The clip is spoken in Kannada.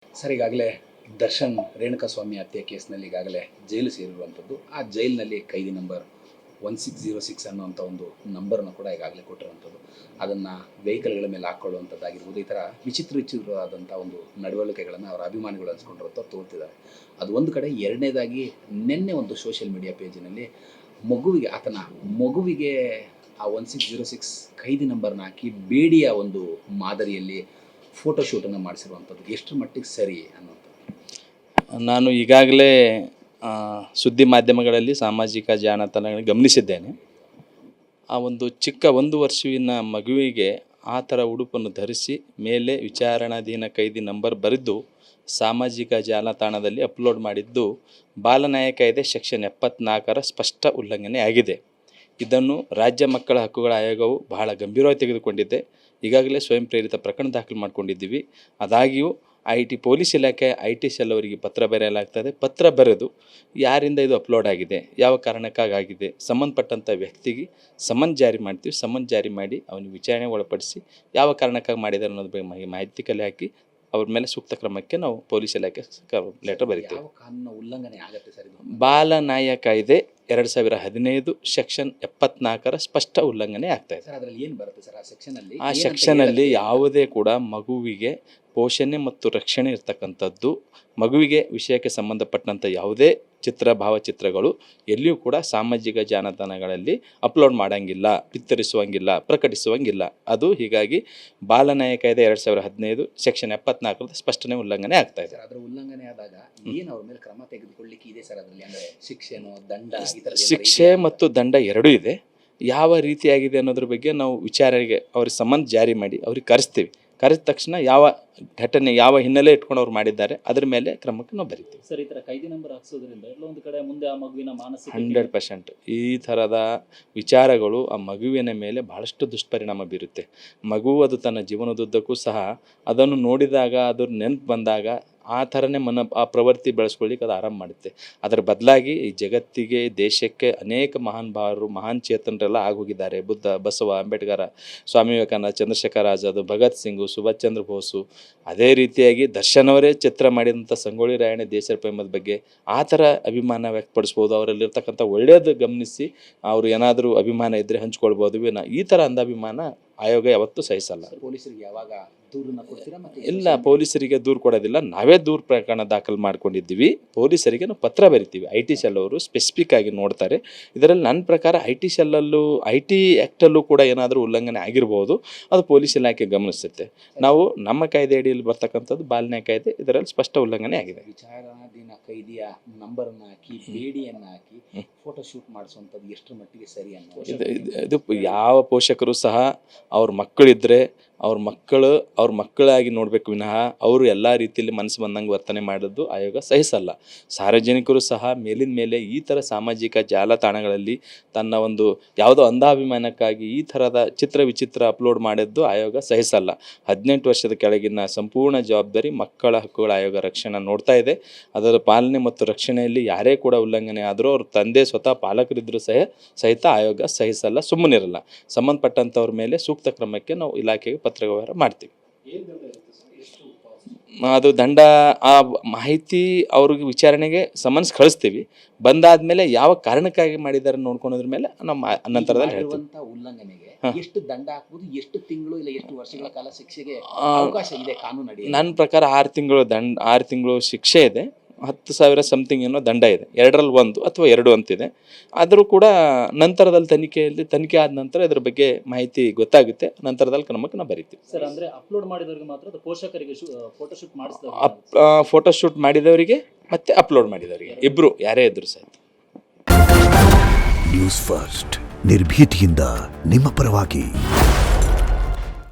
ಸರ್, ಈಗಾಗಲೇ ದರ್ಶನ್ ರೇಣುಕಾಸ್ವಾಮಿ ಹತ್ಯೆ ಕೇಸ್ನಲ್ಲಿ ಈಗಾಗಲೇ ಜೈಲು ಸೇರಿರುವಂಥದ್ದು. ಆ ಜೈಲಿನಲ್ಲಿ ಕೈದಿ ನಂಬರ್ 1606 ಅನ್ನುವಂಥ ಒಂದು ನಂಬರನ್ನು ಕೂಡ ಈಗಾಗಲೇ ಕೊಟ್ಟಿರುವಂಥದ್ದು. ಅದನ್ನು ವೆಹಿಕಲ್ಗಳ ಮೇಲೆ ಹಾಕ್ಕೊಳ್ಳುವಂಥದ್ದಾಗಿರ್ಬೋದು, ಈ ಥರ ವಿಚಿತ್ರವಾದಂಥ ಒಂದು ನಡವಳಿಕೆಗಳನ್ನು ಅವರ ಅಭಿಮಾನಿಗಳು ಹಂಚ್ಕೊಂಡಿರುತ್ತೋ ತೋರ್ತಿದ್ದಾರೆ. ಅದು ಒಂದು ಕಡೆ. ಎರಡನೇದಾಗಿ ನಿನ್ನೆ ಒಂದು ಸೋಷಿಯಲ್ ಮೀಡಿಯಾ ಪೇಜಿನಲ್ಲಿ ಆತನ ಮಗುವಿಗೆ ಆ 1606 ಕೈದಿ ನಂಬರ್ನ ಹಾಕಿ ಬೇಡಿಯ ಒಂದು ಮಾದರಿಯಲ್ಲಿ ಫೋಟೋಶೂಟನ್ನು ಮಾಡಿಸಿರುವಂಥದ್ದು ಎಷ್ಟರ ಮಟ್ಟಿಗೆ ಸರಿ ಅನ್ನುವಂಥದ್ದು. ನಾನು ಈಗಾಗಲೇ ಸುದ್ದಿ ಮಾಧ್ಯಮಗಳಲ್ಲಿ ಸಾಮಾಜಿಕ ಜಾಲತಾಣಗಳನ್ನು ಗಮನಿಸಿದ್ದೇನೆ. ಆ ಒಂದು ಚಿಕ್ಕ 1 ವರ್ಷವಿನ ಮಗುವಿಗೆ ಆ ಥರ ಉಡುಪನ್ನು ಧರಿಸಿ ಮೇಲೆ ವಿಚಾರಣಾಧೀನ ಕೈದಿ ನಂಬರ್ ಬರೆದು ಸಾಮಾಜಿಕ ಜಾಲತಾಣದಲ್ಲಿ ಅಪ್ಲೋಡ್ ಮಾಡಿದ್ದು ಬಾಲನ್ಯಾಯ ಕಾಯ್ದೆ ಸೆಕ್ಷನ್ 74ರ ಸ್ಪಷ್ಟ ಉಲ್ಲಂಘನೆ ಆಗಿದೆ. ಇದನ್ನು ರಾಜ್ಯ ಮಕ್ಕಳ ಹಕ್ಕುಗಳ ಆಯೋಗವು ಬಹಳ ಗಂಭೀರವಾಗಿ ತೆಗೆದುಕೊಂಡಿದೆ. ಈಗಾಗಲೇ ಸ್ವಯಂ ಪ್ರೇರಿತ ಪ್ರಕರಣ ದಾಖಲು ಮಾಡಿಕೊಂಡಿದ್ದೀವಿ. ಆದಾಗ್ಯೂ ಪೊಲೀಸ್ ಇಲಾಖೆ IT ಸೆಲ್ ಅವರಿಗೆ ಪತ್ರ ಬರೆಯಲಾಗ್ತದೆ. ಪತ್ರ ಬರೆದು ಯಾರಿಂದ ಇದು ಅಪ್ಲೋಡ್ ಆಗಿದೆ, ಯಾವ ಕಾರಣಕ್ಕಾಗಿದೆ, ಸಂಬಂಧಪಟ್ಟಂಥ ವ್ಯಕ್ತಿಗೆ ಸಮನ್ ಜಾರಿ ಮಾಡ್ತೀವಿ. ಸಮನ್ ಜಾರಿ ಮಾಡಿ ಅವನಿಗೆ ವಿಚಾರಣೆ ಒಳಪಡಿಸಿ ಯಾವ ಕಾರಣಕ್ಕಾಗಿ ಮಾಡಿದ್ದಾರೆ ಅನ್ನೋದ್ರ ಬಗ್ಗೆ ಮಾಹಿತಿ ಕಲೆ ಹಾಕಿ ಅವ್ರ ಮೇಲೆ ಸೂಕ್ತ ಕ್ರಮಕ್ಕೆ ನಾವು ಪೊಲೀಸ್ ಇಲಾಖೆ ಲೆಟರ್ ಬರೀತೀವಿ. ಉಲ್ಲಂಘನೆ ಆಗುತ್ತೆ ಸರ್? ಬಾಲನ್ಯಾಯ ಕಾಯ್ದೆ 2015 ಸೆಕ್ಷನ್ 74ರ ಸ್ಪಷ್ಟ ಉಲ್ಲಂಘನೆ ಆಗ್ತಾ ಇದೆ. ಅದರಲ್ಲಿ ಏನು ಬರುತ್ತೆ ಸರ್ ಆ ಸೆಕ್ಷನಲ್ಲಿ? ಯಾವುದೇ ಕೂಡ ಮಗುವಿಗೆ ಪೋಷಣೆ ಮತ್ತು ರಕ್ಷಣೆ ಇರ್ತಕ್ಕಂಥದ್ದು, ಮಗುವಿಗೆ ವಿಷಯಕ್ಕೆ ಸಂಬಂಧಪಟ್ಟಂಥ ಯಾವುದೇ ಭಾವಚಿತ್ರಗಳು ಎಲ್ಲಿಯೂ ಕೂಡ ಸಾಮಾಜಿಕ ಜಾಲತಾಣಗಳಲ್ಲಿ ಅಪ್ಲೋಡ್ ಮಾಡೋಂಗಿಲ್ಲ, ಬಿತ್ತರಿಸುವಂಗಿಲ್ಲ, ಪ್ರಕಟಿಸುವಂಗಿಲ್ಲ. ಅದು ಹೀಗಾಗಿ ಬಾಲನ್ಯಾಯ ಕಾಯ್ದೆ 2015 ಸೆಕ್ಷನ್ 74ರ ಸ್ಪಷ್ಟನೆ ಉಲ್ಲಂಘನೆ ಆಗ್ತಾ ಇದೆ. ಅದರ ಉಲ್ಲಂಘನೆ ಆದಾಗ ಏನು ಅವ್ರ ಮೇಲೆ ಕ್ರಮ ತೆಗೆದುಕೊಳ್ಳಿಕ್ಕೆ ಇದೆ ಸರ್? ಅದರಲ್ಲಿ ಅಂದರೆ ಶಿಕ್ಷೆನೋ ದಂಡ? ಶಿಕ್ಷೆ ಮತ್ತು ದಂಡ ಎರಡೂ ಇದೆ. ಯಾವ ರೀತಿಯಾಗಿದೆ ಅನ್ನೋದ್ರ ಬಗ್ಗೆ ನಾವು ವಿಚಾರಣೆಗೆ ಅವ್ರಿಗೆ ಸಂಬಂಧ ಜಾರಿ ಮಾಡಿ ಅವ್ರಿಗೆ ಕರೆಸ್ತೀವಿ. ಕರೆದ ತಕ್ಷಣ ಯಾವ ಘಟನೆ, ಯಾವ ಹಿನ್ನೆಲೆ ಇಟ್ಕೊಂಡು ಅವ್ರು ಮಾಡಿದ್ದಾರೆ ಅದ್ರ ಮೇಲೆ ಕ್ರಮಕ್ಕೆ ನಾವು ಬರಿತೀವಿ. ಸರ್, ಈ ಥರ ಕೈದಿ ನಂಬರ್ ಹಾಕ್ಸೋದ್ರಿಂದ ಎಲ್ಲೊಂದು ಕಡೆ ಮುಂದೆ ಆ ಮಗುವಿನ ಮಾನಸಿಕ 100% ಈ ಥರದ ವಿಚಾರಗಳು ಆ ಮಗುವಿನ ಮೇಲೆ ಬಹಳಷ್ಟು ದುಷ್ಪರಿಣಾಮ ಬೀರುತ್ತೆ. ಮಗು ಅದು ತನ್ನ ಜೀವನದುದ್ದಕ್ಕೂ ಸಹ ಅದನ್ನು ನೋಡಿದಾಗ, ಅದ್ರ ನೆನಪು ಬಂದಾಗ ಆ ಥರನೇ ಆ ಪ್ರವೃತ್ತಿ ಬೆಳೆಸ್ಕೊಳ್ಳಿಕ್ಕೆ ಅದು ಆರಂಭ ಮಾಡುತ್ತೆ. ಅದರ ಬದಲಾಗಿ ಈ ಜಗತ್ತಿಗೆ, ದೇಶಕ್ಕೆ ಅನೇಕ ಮಹಾನ್ ಭಾವರು, ಮಹಾನ್ ಚೇತನರೆಲ್ಲ ಆಗೋಗಿದ್ದಾರೆ. ಬುದ್ಧ, ಬಸವ, ಅಂಬೇಡ್ಕರ, ಸ್ವಾಮಿ ವಿವೇಕಾನಂದ, ಚಂದ್ರಶೇಖರ್ ಆಜಾದ್, ಭಗತ್ ಸಿಂಗು, ಸುಭಾಷ್ ಚಂದ್ರ ಬೋಸು, ಅದೇ ರೀತಿಯಾಗಿ ದರ್ಶನ್ ಅವರೇ ಚಿತ್ರ ಮಾಡಿದಂಥ ಸಂಗೊಳ್ಳಿ ರಾಯಣ್ಣ ದೇಶರ ಪ್ರೇಮದ ಬಗ್ಗೆ ಆ ಥರ ಅಭಿಮಾನ ವ್ಯಕ್ತಪಡಿಸ್ಬೋದು. ಅವರಲ್ಲಿರ್ತಕ್ಕಂಥ ಒಳ್ಳೆಯದು ಗಮನಿಸಿ ಅವರು ಏನಾದರೂ ಅಭಿಮಾನ ಇದ್ದರೆ ಹಂಚ್ಕೊಳ್ಬೋದು. ಈ ಥರ ಅಂಧಾಭಿಮಾನ ಆಯೋಗ ಯಾವತ್ತೂ ಸಹಿಸಲ್ಲ. ಪೊಲೀಸರಿಗೆ ಯಾವಾಗ ದೂರನ್ನು ಕೊಡ್ತೀರಾ? ಇಲ್ಲ, ಪೊಲೀಸರಿಗೆ ದೂರು ಕೊಡೋದಿಲ್ಲ. ನಾವೇ ದೂರು ಪ್ರಕರಣ ದಾಖಲು ಮಾಡ್ಕೊಂಡಿದ್ದೀವಿ. ಪೊಲೀಸರಿಗೆ ನಾವು ಪತ್ರ ಬರಿತೀವಿ. IT ಸೆಲ್ ಅವರು ಸ್ಪೆಸಿಫಿಕ್ ಆಗಿ ನೋಡ್ತಾರೆ. ಇದರಲ್ಲಿ ನನ್ನ ಪ್ರಕಾರ IT ಸೆಲ್ಲಲ್ಲೂ, IT ಆ್ಯಕ್ಟಲ್ಲೂ ಕೂಡ ಏನಾದರೂ ಉಲ್ಲಂಘನೆ ಆಗಿರ್ಬೋದು. ಅದು ಪೊಲೀಸ್ ಇಲಾಖೆ ಗಮನಿಸುತ್ತೆ. ನಾವು ನಮ್ಮ ಕಾಯ್ದೆ ಅಡಿಯಲ್ಲಿ ಬರ್ತಕ್ಕಂಥದ್ದು ಬಾಲನ್ಯಾಯ ಕಾಯ್ದೆ, ಇದರಲ್ಲಿ ಸ್ಪಷ್ಟ ಉಲ್ಲಂಘನೆ ಆಗಿದೆ. ವಿಚಾರಣಾಧೀನ ಕೈದಿಯ ನಂಬರನ್ನು ಹಾಕಿ, ಬೇಡಿಯನ್ನು ಹಾಕಿ ಫೋಟೋಶೂಟ್ ಮಾಡಿಸುವಂಥದ್ದು ಎಷ್ಟರ ಮಟ್ಟಿಗೆ ಸರಿ ಅನ್ನೋದು? ಇದು ಯಾವ ಪೋಷಕರು ಸಹ ಅವ್ರ ಮಕ್ಕಳಿದ್ದರೆ ಅವ್ರ ಮಕ್ಕಳಾಗಿ ನೋಡಬೇಕು ವಿನಃ ಅವರು ಎಲ್ಲ ರೀತಿಯಲ್ಲಿ ಮನಸ್ಸು ಬಂದಂಗೆ ವರ್ತನೆ ಮಾಡೋದು ಆಯೋಗ ಸಹಿಸಲ್ಲ. ಸಾರ್ವಜನಿಕರು ಸಹ ಮೇಲಿನ ಮೇಲೆ ಈ ಥರ ಸಾಮಾಜಿಕ ಜಾಲತಾಣಗಳಲ್ಲಿ ತನ್ನ ಒಂದು ಯಾವುದೋ ಅಂಧಾಭಿಮಾನಕ್ಕಾಗಿ ಈ ಥರದ ವಿಚಿತ್ರ ಅಪ್ಲೋಡ್ ಮಾಡಿದ್ದು ಆಯೋಗ ಸಹಿಸಲ್ಲ. 18 ವರ್ಷದ ಕೆಳಗಿನ ಸಂಪೂರ್ಣ ಜವಾಬ್ದಾರಿ ಮಕ್ಕಳ ಹಕ್ಕುಗಳ ಆಯೋಗ ರಕ್ಷಣೆ ನೋಡ್ತಾ ಇದೆ. ಅದರ ಪಾಲನೆ ಮತ್ತು ರಕ್ಷಣೆಯಲ್ಲಿ ಯಾರೇ ಕೂಡ ಉಲ್ಲಂಘನೆ ಆದರೂ ಅವ್ರ ತಂದೆ ಸ್ವತಃ ಪಾಲಕರಿದ್ದರೂ ಸಹಿತ ಆಯೋಗ ಸಹಿಸಲ್ಲ, ಸುಮ್ಮನಿರಲ್ಲ. ಸಂಬಂಧಪಟ್ಟಂಥವ್ರ ಮೇಲೆ ಸೂಕ್ತ ಕ್ರಮಕ್ಕೆ ನಾವು ಇಲಾಖೆಗೆ ಪತ್ರ ವ್ಯವಹಾರ ಮಾಡ್ತೀವಿ. ಅದು ದಂಡ, ಆ ಮಾಹಿತಿ ಅವ್ರಿಗೆ ವಿಚಾರಣೆಗೆ ಸಮನ್ಸ್ ಕಳಿಸ್ತೀವಿ. ಬಂದಾದ್ಮೇಲೆ ಯಾವ ಕಾರಣಕ್ಕಾಗಿ ಮಾಡಿದ್ದಾರೆ ನೋಡ್ಕೊಳೋದ್ರ ಮೇಲೆ ನಮ್ಮ ನಂತರದಲ್ಲಿ ಹೇಳ್ತೀವಿ. ಉಲ್ಲಂಘನೆಗೆ ಎಷ್ಟು ದಂಡ ಹಾಕ್ಬೋದು? ಎಷ್ಟು ತಿಂಗಳು ಇಲ್ಲ ಎಷ್ಟು ವರ್ಷಗಳ ಕಾಲ ಶಿಕ್ಷೆಗೆ ಅವಕಾಶ ಇದೆ ಕಾನೂನು ಅಡಿ? ನನ್ನ ಪ್ರಕಾರ 6 ತಿಂಗಳು ಶಿಕ್ಷೆ ಇದೆ, 10,000 ಸಮಥಿಂಗ್ ಏನೋ ದಂಡ ಇದೆ. 2ರಲ್ಲಿ 1 ಅಥವಾ 2 ಅಂತಿದೆ. ಆದರೂ ಕೂಡ ನಂತರದಲ್ಲಿ ತನಿಖೆ ಆದ ನಂತರ ಇದ್ರ ಬಗ್ಗೆ ಮಾಹಿತಿ ಗೊತ್ತಾಗುತ್ತೆ. ನಂತರದಲ್ಲಿ ಕ್ರಮಕ್ಕೆ ನಾವು ಬರಿತೀವಿ. ಸರ್, ಅಂದರೆ ಅಪ್ಲೋಡ್ ಮಾಡಿದವರಿಗೆ ಮಾತ್ರ, ಪೋಷಕರಿಗೆ ಫೋಟೋಶೂಟ್ ಮಾಡಿಸಿದವರು, ಫೋಟೋಶೂಟ್ ಮಾಡಿದವರಿಗೆ ಮತ್ತೆ ಅಪ್ಲೋಡ್ ಮಾಡಿದವರಿಗೆ ಇಬ್ಬರು ಯಾರೇ ಇದ್ರು ಸಹಿತ. ನ್ಯೂಸ್ ಫಸ್ಟ್, ನಿರ್ಭೀತಿಯಿಂದ ನಿಮ್ಮ ಪರವಾಗಿ.